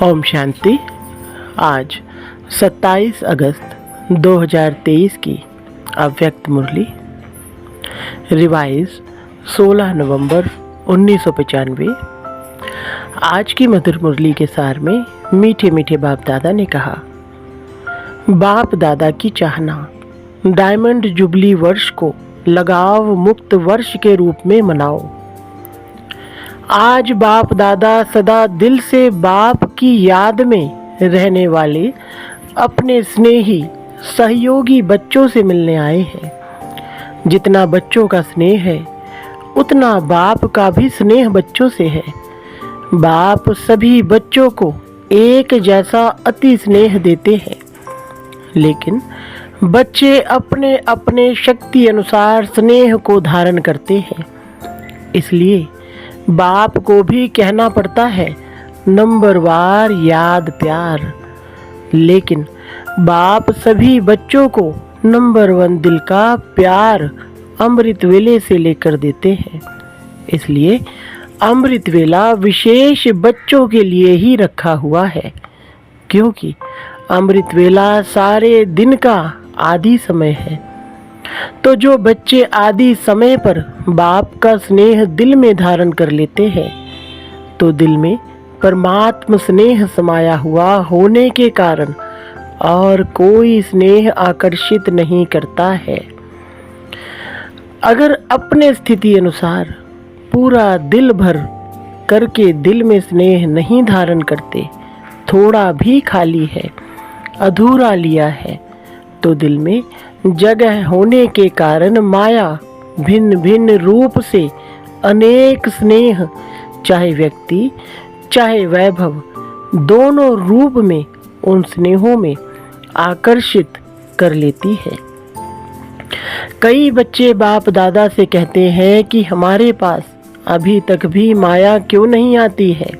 ओम शांति। आज 27 अगस्त 2023 की अव्यक्त मुरली रिवाइज 16 नवंबर 1995। आज की मधुर मुरली के सार में मीठे मीठे बाप दादा ने कहा, बाप दादा की चाहना डायमंड जुबली वर्ष को लगाव मुक्त वर्ष के रूप में मनाओ। आज बाप दादा सदा दिल से बाप की याद में रहने वाले अपने स्नेही सहयोगी बच्चों से मिलने आए हैं। जितना बच्चों का स्नेह है उतना बाप का भी स्नेह बच्चों से है। बाप सभी बच्चों को एक जैसा अति स्नेह देते हैं, लेकिन बच्चे अपने अपने शक्ति अनुसार स्नेह को धारण करते हैं। इसलिए बाप को भी कहना पड़ता है नंबरवार याद प्यार, लेकिन बाप सभी बच्चों को नंबर 1 दिल का प्यार अमृत वेले से लेकर देते हैं। इसलिए अमृत वेला विशेष बच्चों के लिए ही रखा हुआ है, क्योंकि अमृत वेला सारे दिन का आदि समय है। तो जो बच्चे आदि समय पर बाप का स्नेह दिल में धारण कर लेते हैं, तो दिल में परमात्म स्नेह समाया हुआ होने के कारण और कोई स्नेह आकर्षित नहीं करता है। अगर अपने स्थिति अनुसार पूरा दिल भर करके दिल में स्नेह नहीं धारण करते, थोड़ा भी खाली है, अधूरा लिया है, तो दिल में जगह होने के कारण माया भिन्न भिन्न रूप से अनेक स्नेह, चाहे व्यक्ति चाहे वैभव, दोनों रूप में उन स्नेहों में आकर्षित कर लेती है। कई बच्चे बाप दादा से कहते हैं कि हमारे पास अभी तक भी माया क्यों नहीं आती है।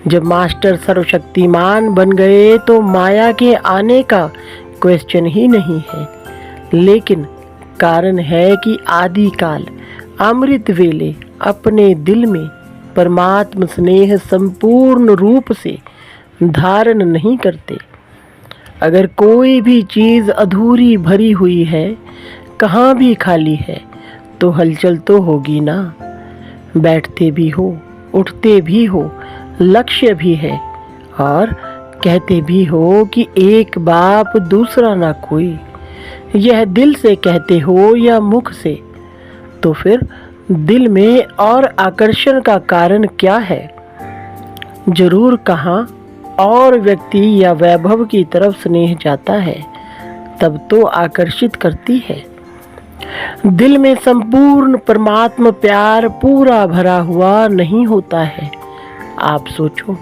जब मास्टर सर्वशक्तिमान बन गए तो माया के आने का क्वेश्चन ही नहीं है, लेकिन कारण है कि आदि काल अमृत वेले अपने दिल में परमात्म स्नेह संपूर्ण रूप से धारण नहीं करते। अगर कोई भी चीज़ अधूरी भरी हुई है, कहाँ भी खाली है, तो हलचल तो होगी ना। बैठते भी हो, उठते भी हो, लक्ष्य भी है और कहते भी हो कि एक बाप दूसरा ना कोई, यह दिल से कहते हो या मुख से, तो फिर दिल में और आकर्षण का कारण क्या है। जरूर कहाँ और व्यक्ति या वैभव की तरफ स्नेह जाता है, तब तो आकर्षित करती है। दिल में संपूर्ण परमात्मा प्यार पूरा भरा हुआ नहीं होता है। आप सोचो,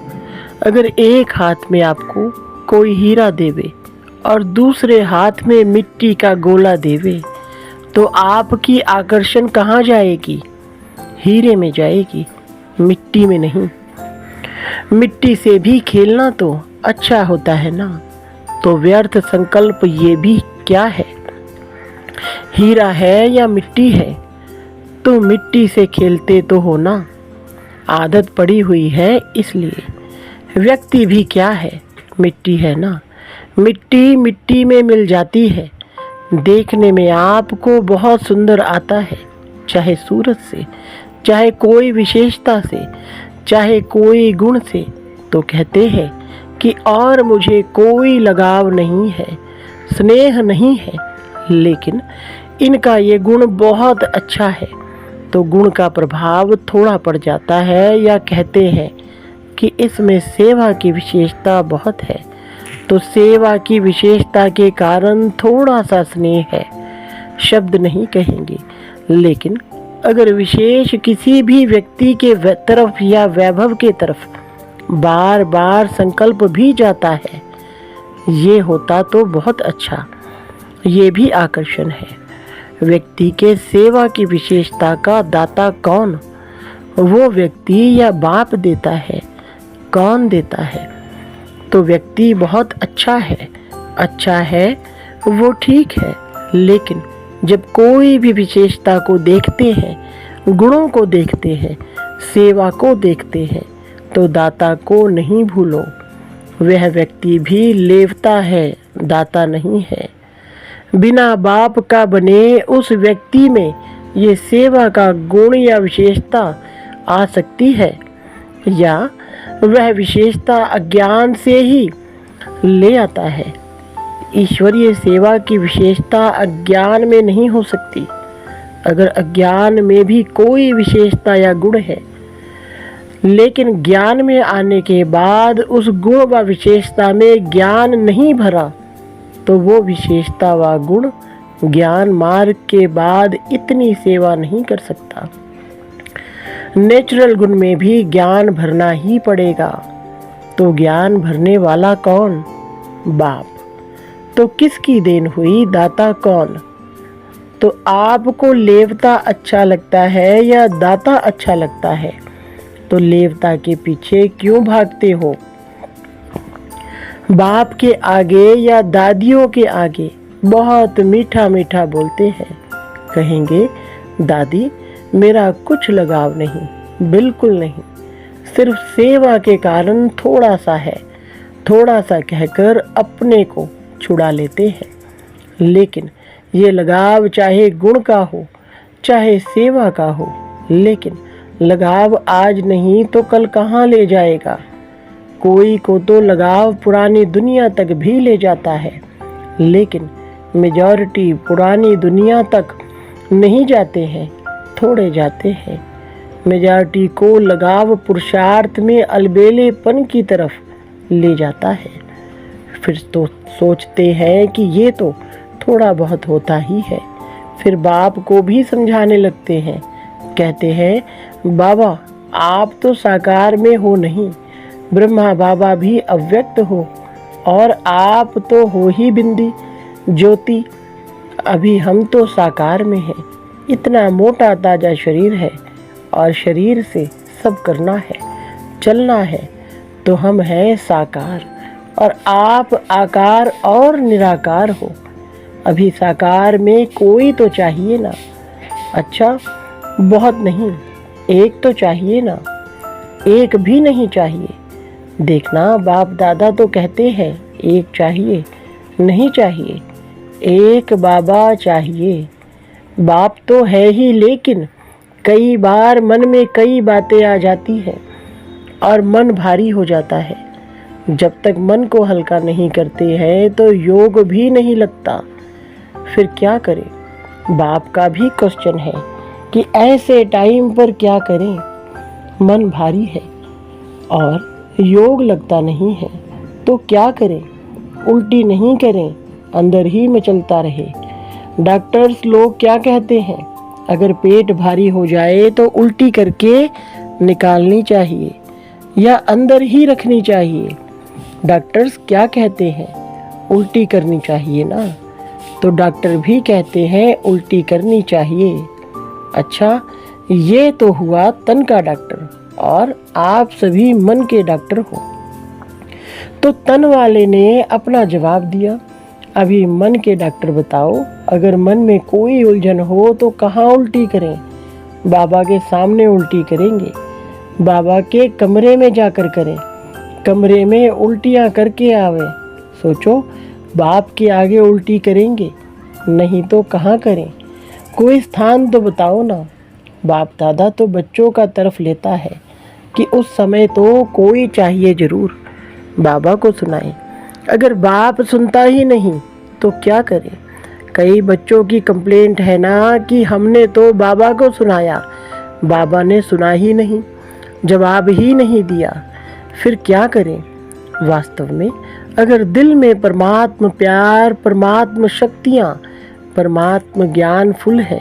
अगर एक हाथ में आपको कोई हीरा देवे और दूसरे हाथ में मिट्टी का गोला देवे, तो आपकी आकर्षण कहाँ जाएगी? हीरे में जाएगी, मिट्टी में नहीं। मिट्टी से भी खेलना तो अच्छा होता है ना। तो व्यर्थ संकल्प ये भी क्या है? हीरा है या मिट्टी है, तो मिट्टी से खेलते तो हो ना। आदत पड़ी हुई है, इसलिए व्यक्ति भी क्या है? मिट्टी है ना। मिट्टी मिट्टी में मिल जाती है। देखने में आपको बहुत सुंदर आता है, चाहे सूरत से, चाहे कोई विशेषता से, चाहे कोई गुण से, तो कहते हैं कि और मुझे कोई लगाव नहीं है, स्नेह नहीं है, लेकिन इनका ये गुण बहुत अच्छा है, तो गुण का प्रभाव थोड़ा पड़ जाता है। या कहते हैं कि इसमें सेवा की विशेषता बहुत है, तो सेवा की विशेषता के कारण थोड़ा सा स्नेह है। शब्द नहीं कहेंगे, लेकिन अगर विशेष किसी भी व्यक्ति के तरफ या वैभव के तरफ बार बार संकल्प भी जाता है, ये होता तो बहुत अच्छा। ये भी आकर्षण है। व्यक्ति के सेवा की विशेषता का दाता कौन? वो व्यक्ति या बाप देता है? कौन देता है? तो व्यक्ति बहुत अच्छा है वो ठीक है, लेकिन जब कोई भी विशेषता को देखते हैं, गुणों को देखते हैं, सेवा को देखते हैं, तो दाता को नहीं भूलो। वह व्यक्ति भी लेवता है, दाता नहीं है। बिना बाप का बने उस व्यक्ति में ये सेवा का गुण या विशेषता आ सकती है, या वह विशेषता अज्ञान से ही ले आता है। ईश्वरीय सेवा की विशेषता अज्ञान में नहीं हो सकती। अगर अज्ञान में भी कोई विशेषता या गुण है, लेकिन ज्ञान में आने के बाद उस गुण व विशेषता में ज्ञान नहीं भरा, तो वो विशेषता व गुण ज्ञान मार्ग के बाद इतनी सेवा नहीं कर सकता। नेचुरल गुण में भी ज्ञान भरना ही पड़ेगा। तो ज्ञान भरने वाला कौन? बाप। तो किसकी देन हुई? दाता कौन? तो आपको लेवता अच्छा लगता है या दाता अच्छा लगता है? तो लेवता के पीछे क्यों भागते हो? बाप के आगे या दादियों के आगे बहुत मीठा मीठा बोलते हैं। कहेंगे दादी मेरा कुछ लगाव नहीं, बिल्कुल नहीं, सिर्फ सेवा के कारण थोड़ा सा है, थोड़ा सा कहकर अपने को छुड़ा लेते हैं। लेकिन ये लगाव चाहे गुण का हो, चाहे सेवा का हो, लेकिन लगाव आज नहीं तो कल कहाँ ले जाएगा? कोई को तो लगाव पुरानी दुनिया तक भी ले जाता है, लेकिन मेजॉरिटी पुरानी दुनिया तक नहीं जाते हैं, थोड़े जाते हैं। मेजॉरिटी को लगाव पुरुषार्थ में अलबेलेपन की तरफ ले जाता है। फिर तो सोचते हैं कि ये तो थोड़ा बहुत होता ही है। फिर बाप को भी समझाने लगते हैं। कहते हैं बाबा आप तो साकार में हो नहीं, ब्रह्मा बाबा भी अव्यक्त हो, और आप तो हो ही बिंदी ज्योति। अभी हम तो साकार में हैं। इतना मोटा ताजा शरीर है और शरीर से सब करना है, चलना है। तो हम हैं साकार और आप आकार और निराकार हो। अभी साकार में कोई तो चाहिए ना। अच्छा बहुत नहीं, एक तो चाहिए ना। एक भी नहीं चाहिए। देखना बाप दादा तो कहते हैं एक चाहिए, नहीं चाहिए, एक बाबा चाहिए। बाप तो है ही, लेकिन कई बार मन में कई बातें आ जाती हैं और मन भारी हो जाता है। जब तक मन को हल्का नहीं करते हैं तो योग भी नहीं लगता। फिर क्या करें? बाप का भी क्वेश्चन है कि ऐसे टाइम पर क्या करें? मन भारी है और योग लगता नहीं है, तो क्या करें? उल्टी नहीं करें, अंदर ही में चलता रहे। डॉक्टर्स लोग क्या कहते हैं? अगर पेट भारी हो जाए तो उल्टी करके निकालनी चाहिए या अंदर ही रखनी चाहिए। डॉक्टर्स क्या कहते हैं? उल्टी करनी चाहिए ना। तो डॉक्टर भी कहते हैं उल्टी करनी चाहिए। अच्छा ये तो हुआ तन का डॉक्टर, और आप सभी मन के डॉक्टर हो। तो तन वाले ने अपना जवाब दिया। अभी मन के डॉक्टर बताओ, अगर मन में कोई उलझन हो तो कहाँ उल्टी करें? बाबा के सामने उल्टी करेंगे, बाबा के कमरे में जाकर करें, कमरे में उल्टियाँ करके आवे। सोचो बाप के आगे उल्टी करेंगे, नहीं तो कहाँ करें? कोई स्थान तो बताओ ना। बाप दादा तो बच्चों का तरफ लेता है कि उस समय तो कोई चाहिए जरूर, बाबा को सुनाएं। अगर बाप सुनता ही नहीं तो क्या करें? कई बच्चों की कंप्लेंट है ना कि हमने तो बाबा को सुनाया, बाबा ने सुना ही नहीं, जवाब ही नहीं दिया। फिर क्या करें? वास्तव में अगर दिल में परमात्म प्यार, परमात्म शक्तियाँ, परमात्म ज्ञान फुल है,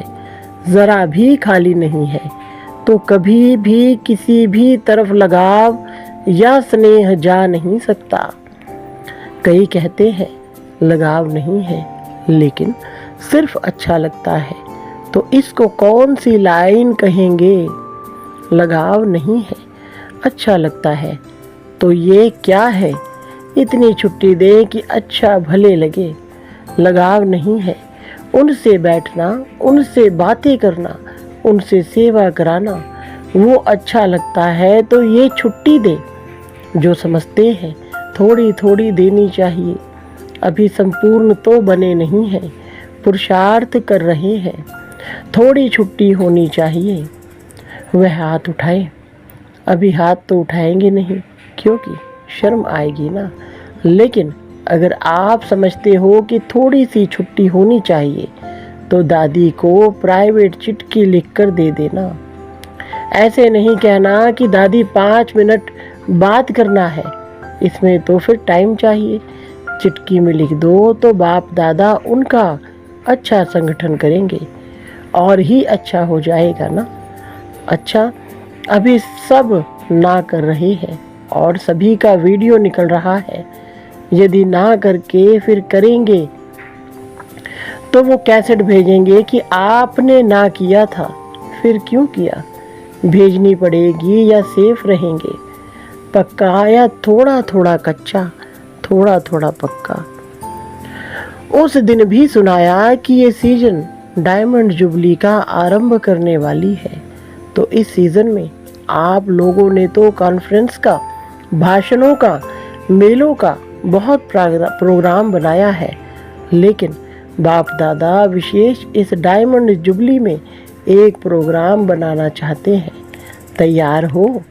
ज़रा भी खाली नहीं है, तो कभी भी किसी भी तरफ लगाव या स्नेह जा नहीं सकता। कई कहते हैं लगाव नहीं है, लेकिन सिर्फ अच्छा लगता है, तो इसको कौन सी लाइन कहेंगे? लगाव नहीं है, अच्छा लगता है, तो ये क्या है? इतनी छुट्टी दे कि अच्छा भले लगे। लगाव नहीं है, उनसे बैठना, उनसे बातें करना, उनसे सेवा कराना, वो अच्छा लगता है तो ये छुट्टी दे। जो समझते हैं थोड़ी थोड़ी देनी चाहिए। अभी संपूर्ण तो बने नहीं हैं, पुरुषार्थ कर रहे हैं, थोड़ी छुट्टी होनी चाहिए। वह हाथ उठाए। अभी हाथ तो उठाएंगे नहीं क्योंकि शर्म आएगी ना। लेकिन अगर आप समझते हो कि थोड़ी सी छुट्टी होनी चाहिए तो दादी को प्राइवेट चिट्ठी लिख कर दे देना। ऐसे नहीं कहना कि दादी 5 मिनट बात करना है, इसमें तो फिर टाइम चाहिए। चिट्ठी में लिख दो तो बाप दादा उनका अच्छा संगठन करेंगे और ही अच्छा हो जाएगा ना। अच्छा, अभी सब ना कर रहे हैं और सभी का वीडियो निकल रहा है। यदि ना करके फिर करेंगे तो वो कैसेट भेजेंगे कि आपने ना किया था, फिर क्यों किया। भेजनी पड़ेगी या सेफ रहेंगे, पक्का या थोड़ा थोड़ा कच्चा, थोड़ा थोड़ा पक्का। उस दिन भी सुनाया कि ये सीजन डायमंड जुबली का आरंभ करने वाली है। तो इस सीजन में आप लोगों ने तो कॉन्फ्रेंस का, भाषणों का, मेलों का बहुत प्रोग्राम बनाया है, लेकिन बाप दादा विशेष इस डायमंड जुबली में एक प्रोग्राम बनाना चाहते हैं। तैयार हो?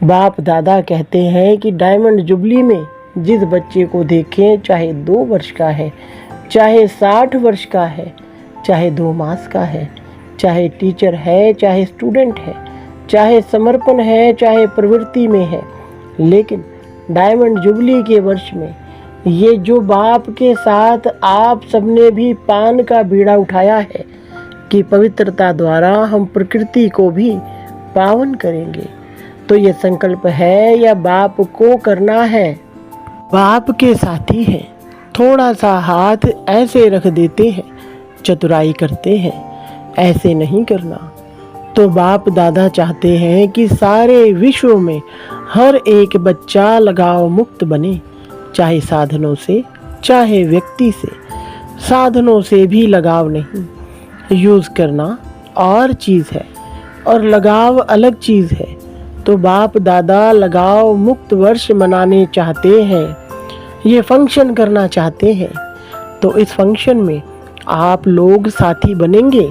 बाप दादा कहते हैं कि डायमंड जुबली में जिस बच्चे को देखें, चाहे 2 वर्ष का है, चाहे 60 वर्ष का है, चाहे 2 मास का है, चाहे टीचर है, चाहे स्टूडेंट है, चाहे समर्पण है, चाहे प्रवृत्ति में है, लेकिन डायमंड जुबली के वर्ष में ये जो बाप के साथ आप सबने भी पान का बीड़ा उठाया है कि पवित्रता द्वारा हम प्रकृति को भी पावन करेंगे, तो ये संकल्प है या बाप को करना है? बाप के साथी हैं, थोड़ा सा हाथ ऐसे रख देते हैं, चतुराई करते हैं, ऐसे नहीं करना। तो बाप दादा चाहते हैं कि सारे विश्व में हर एक बच्चा लगाव मुक्त बने, चाहे साधनों से, चाहे व्यक्ति से। साधनों से भी लगाव नहीं, यूज़ करना और चीज़ है और लगाव अलग चीज़ है। तो बाप दादा लगाव मुक्त वर्ष मनाने चाहते हैं, ये फंक्शन करना चाहते हैं। तो इस फंक्शन में आप लोग साथी बनेंगे।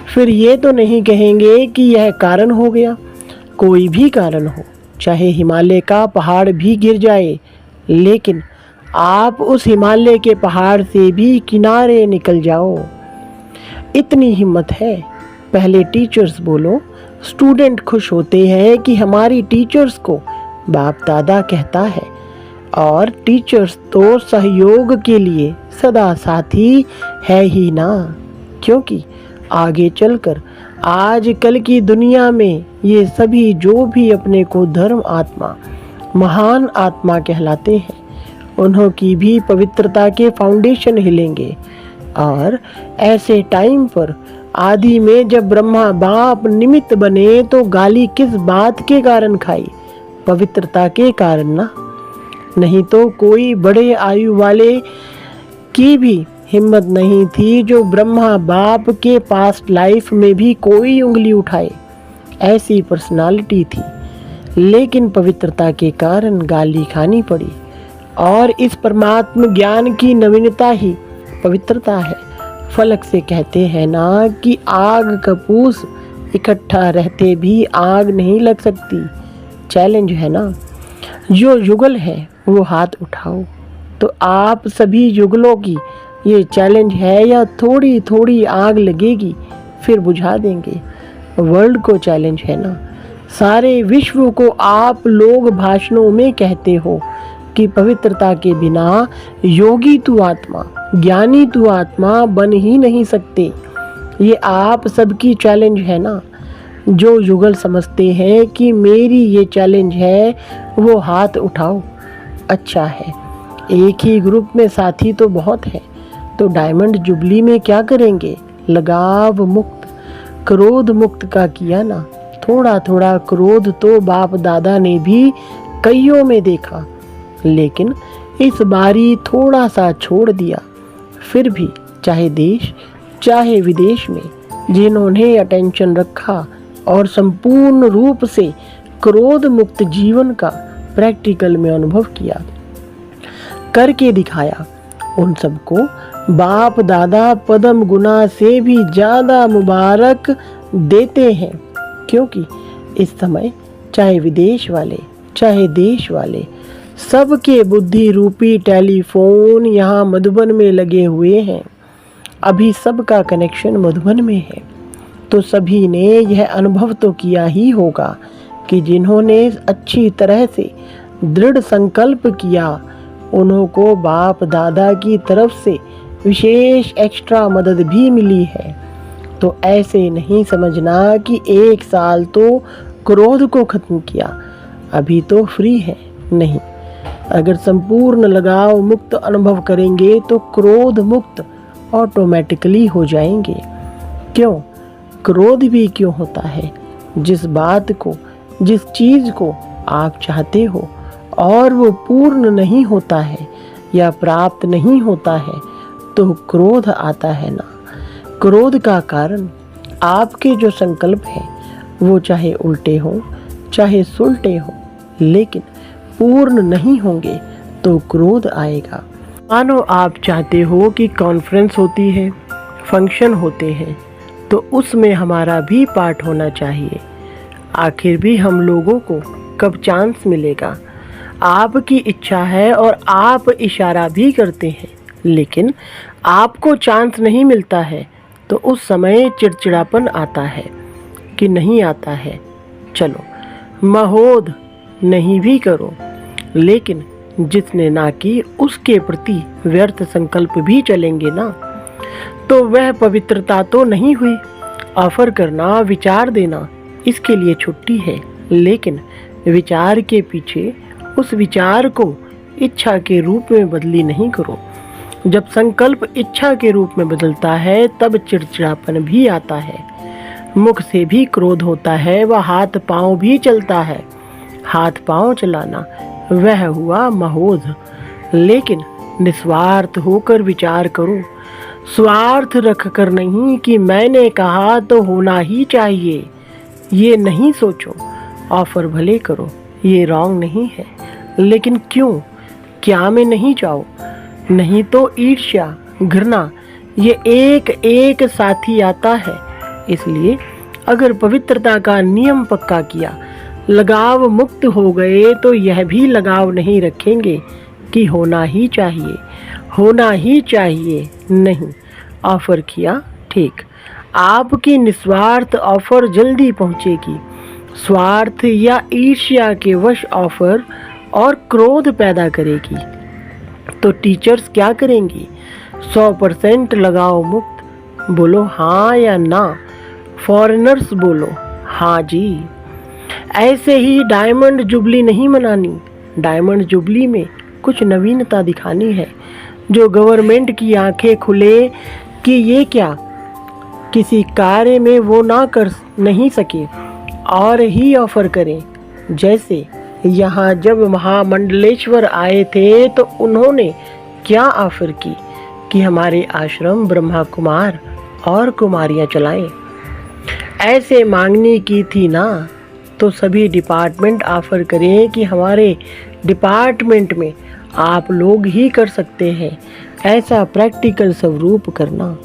फिर ये तो नहीं कहेंगे कि यह कारण हो गया। कोई भी कारण हो, चाहे हिमालय का पहाड़ भी गिर जाए, लेकिन आप उस हिमालय के पहाड़ से भी किनारे निकल जाओ। इतनी हिम्मत है। पहले टीचर्स बोलो। स्टूडेंट खुश होते हैं कि हमारी टीचर्स को बाप दादा कहता है, और टीचर्स तो सहयोग के लिए सदा साथी है ही ना। क्योंकि आगे चलकर आजकल की दुनिया में ये सभी जो भी अपने को धर्म आत्मा, महान आत्मा कहलाते हैं, उन्हों की भी पवित्रता के फाउंडेशन हिलेंगे। और ऐसे टाइम पर आदि में जब ब्रह्मा बाप निमित्त बने तो गाली किस बात के कारण खाई? पवित्रता के कारण ना। नहीं तो कोई बड़े आयु वाले की भी हिम्मत नहीं थी जो ब्रह्मा बाप के पास्ट लाइफ में भी कोई उंगली उठाए, ऐसी पर्सनालिटी थी। लेकिन पवित्रता के कारण गाली खानी पड़ी। और इस परमात्म ज्ञान की नवीनता ही पवित्रता है। फलक से कहते हैं ना कि आग कपूस इकट्ठा रहते भी आग नहीं लग सकती। चैलेंज है ना। जो युगल है वो हाथ उठाओ। तो आप सभी युगलों की ये चैलेंज है या थोड़ी थोड़ी आग लगेगी फिर बुझा देंगे? वर्ल्ड को चैलेंज है ना। सारे विश्व को आप लोग भाषणों में कहते हो कि पवित्रता के बिना योगी तू आत्मा, ज्ञानी तू आत्मा बन ही नहीं सकते। ये आप सबकी चैलेंज है ना। जो युगल समझते हैं कि मेरी ये चैलेंज है वो हाथ उठाओ। अच्छा है, एक ही ग्रुप में साथी तो बहुत है। तो डायमंड जुबली में क्या करेंगे? लगाव मुक्त, क्रोध मुक्त का किया ना। थोड़ा थोड़ा क्रोध तो बाप दादा ने भी कईयों में देखा, लेकिन इस बारी थोड़ा सा छोड़ दिया। फिर भी चाहे देश चाहे विदेश में जिन्होंने अटेंशन रखा और संपूर्ण रूप से क्रोध मुक्त जीवन का प्रैक्टिकल में अनुभव किया, करके दिखाया। उन सबको बाप दादा पदम गुना से भी ज्यादा मुबारक देते हैं, क्योंकि इस समय चाहे विदेश वाले चाहे देश वाले सबके बुद्धि रूपी टेलीफोन यहाँ मधुबन में लगे हुए हैं। अभी सबका कनेक्शन मधुबन में है, तो सभी ने यह अनुभव तो किया ही होगा कि जिन्होंने अच्छी तरह से दृढ़ संकल्प किया उन्हों को बाप दादा की तरफ से विशेष एक्स्ट्रा मदद भी मिली है। तो ऐसे नहीं समझना कि 1 साल तो क्रोध को खत्म किया, अभी तो फ्री है। नहीं, अगर संपूर्ण लगाव मुक्त अनुभव करेंगे तो क्रोध मुक्त ऑटोमेटिकली हो जाएंगे। क्यों? क्रोध भी क्यों होता है? जिस बात को, जिस चीज को आप चाहते हो और वो पूर्ण नहीं होता है या प्राप्त नहीं होता है तो क्रोध आता है ना। क्रोध का कारण आपके जो संकल्प है वो चाहे उल्टे हो चाहे सुलटे हो, लेकिन पूर्ण नहीं होंगे तो क्रोध आएगा। मानो आप चाहते हो कि कॉन्फ्रेंस होती है, फंक्शन होते हैं, तो उसमें हमारा भी पार्ट होना चाहिए। आखिर भी हम लोगों को कब चांस मिलेगा? आपकी इच्छा है और आप इशारा भी करते हैं, लेकिन आपको चांस नहीं मिलता है, तो उस समय चिड़चिड़ापन आता है कि नहीं आता है। चलो महोद नहीं भी करो, लेकिन जिसने ना की उसके प्रति व्यर्थ संकल्प भी चलेंगे ना, तो वह पवित्रता तो नहीं हुई। ऑफर करना, विचार देना, इसके लिए छुट्टी है, लेकिन विचार के पीछे उस विचार को इच्छा के रूप में बदली नहीं करो। जब संकल्प इच्छा के रूप में बदलता है तब चिड़चिड़ापन भी आता है, मुख से भी क्रोध होता है, वह हाथ पांव भी चलता है। हाथ पांव चलाना वह हुआ महोध। लेकिन निस्वार्थ होकर विचार करो, स्वार्थ रख कर नहीं कि मैंने कहा तो होना ही चाहिए, ये नहीं सोचो। ऑफर भले करो, ये रॉन्ग नहीं है, लेकिन क्यों, क्या में नहीं जाओ। नहीं तो ईर्ष्या, घृणा, ये एक एक साथी आता है। इसलिए अगर पवित्रता का नियम पक्का किया, लगाव मुक्त हो गए, तो यह भी लगाव नहीं रखेंगे कि होना ही चाहिए, होना ही चाहिए। नहीं, ऑफर किया ठीक, आपकी निस्वार्थ ऑफर जल्दी पहुंचेगी। स्वार्थ या ईर्ष्या के वश ऑफर और क्रोध पैदा करेगी। तो टीचर्स क्या करेंगी? 100% लगाओ मुक्त, बोलो हाँ या ना। फॉरेनर्स बोलो हाँ जी। ऐसे ही डायमंड जुबली नहीं मनानी, डायमंड जुबली में कुछ नवीनता दिखानी है, जो गवर्नमेंट की आंखें खुले कि ये क्या, किसी कार्य में वो ना कर नहीं सके और ही ऑफर करें। जैसे यहाँ जब महामंडलेश्वर आए थे तो उन्होंने क्या ऑफर की कि हमारे आश्रम ब्रह्मा कुमार और कुमारियाँ चलाएं। ऐसे मांगनी की थी ना, तो सभी डिपार्टमेंट ऑफर करें कि हमारे डिपार्टमेंट में आप लोग ही कर सकते हैं। ऐसा प्रैक्टिकल स्वरूप करना,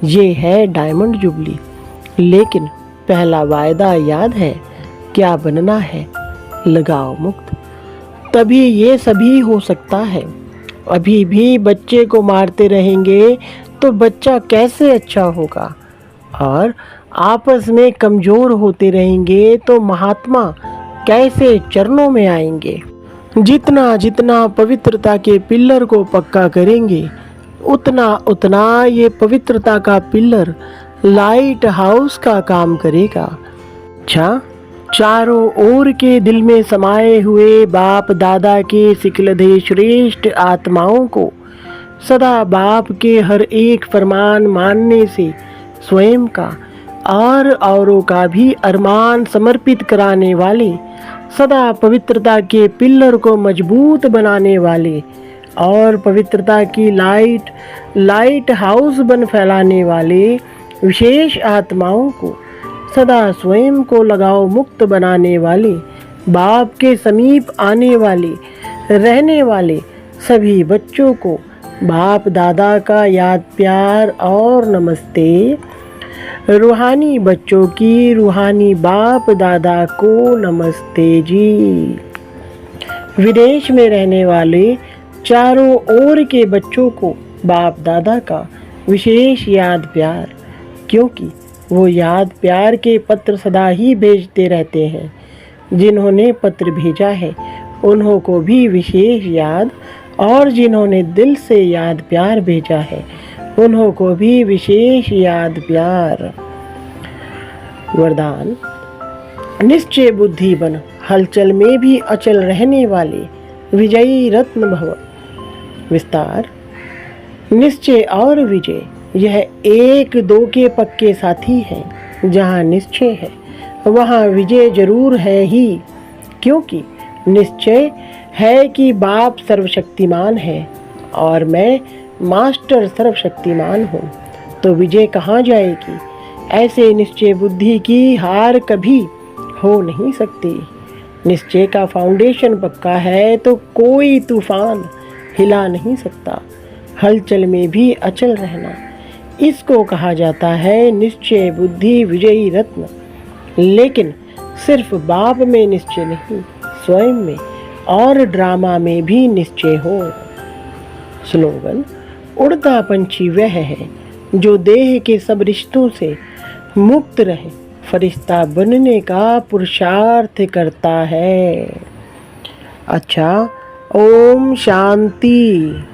ये है डायमंड जुबली। लेकिन पहला वायदा याद है, क्या बनना है? लगाव मुक्त। तभी ये सभी हो सकता है। अभी भी बच्चे को मारते रहेंगे तो बच्चा कैसे अच्छा होगा, और आपस में कमजोर होते रहेंगे तो महात्मा कैसे चरणों में आएंगे। जितना जितना पवित्रता के पिलर को पक्का करेंगे, उतना उतना ये पवित्रता का पिलर लाइट हाउस का काम करेगा। अच्छा, चारों ओर के दिल में समाये हुए बाप दादा के सिकलधे श्रेष्ठ आत्माओं को सदा बाप के हर एक फरमान मानने से स्वयं का और औरों का भी अरमान समर्पित कराने वाले, सदा पवित्रता के पिलर को मजबूत बनाने वाले और पवित्रता की लाइट हाउस बन फैलाने वाले विशेष आत्माओं को सदा स्वयं को लगाव मुक्त बनाने वाले, बाप के समीप आने वाले, रहने वाले सभी बच्चों को बाप दादा का याद प्यार और नमस्ते। रूहानी बच्चों की रूहानी बाप दादा को नमस्ते जी। विदेश में रहने वाले चारों ओर के बच्चों को बाप दादा का विशेष याद प्यार, क्योंकि वो याद प्यार के पत्र सदा ही भेजते रहते हैं। जिन्होंने पत्र भेजा है उन्हों को भी विशेष याद, और जिन्होंने दिल से याद प्यार भेजा है उन्हों को भी विशेष याद प्यार। वरदान। निश्चय बुद्धि बन, हलचल में भी अचल रहने वाले विजयी रत्न भव। विस्तार। निश्चय और विजय यह एक दो के पक्के साथी हैं। जहाँ निश्चय है वहाँ विजय जरूर है ही, क्योंकि निश्चय है कि बाप सर्वशक्तिमान है और मैं मास्टर सर्वशक्तिमान हूँ, तो विजय कहाँ जाएगी। ऐसे निश्चय बुद्धि की हार कभी हो नहीं सकती। निश्चय का फाउंडेशन पक्का है तो कोई तूफान हिला नहीं सकता। हलचल में भी अचल रहना, इसको कहा जाता है निश्चय बुद्धि विजयी रत्न। लेकिन सिर्फ बाप में निश्चय नहीं, स्वयं में और ड्रामा में भी निश्चय हो। स्लोगन। उड़ता पंछी वह है जो देह के सब रिश्तों से मुक्त रहे, फरिश्ता बनने का पुरुषार्थ करता है। अच्छा, ओम शांति।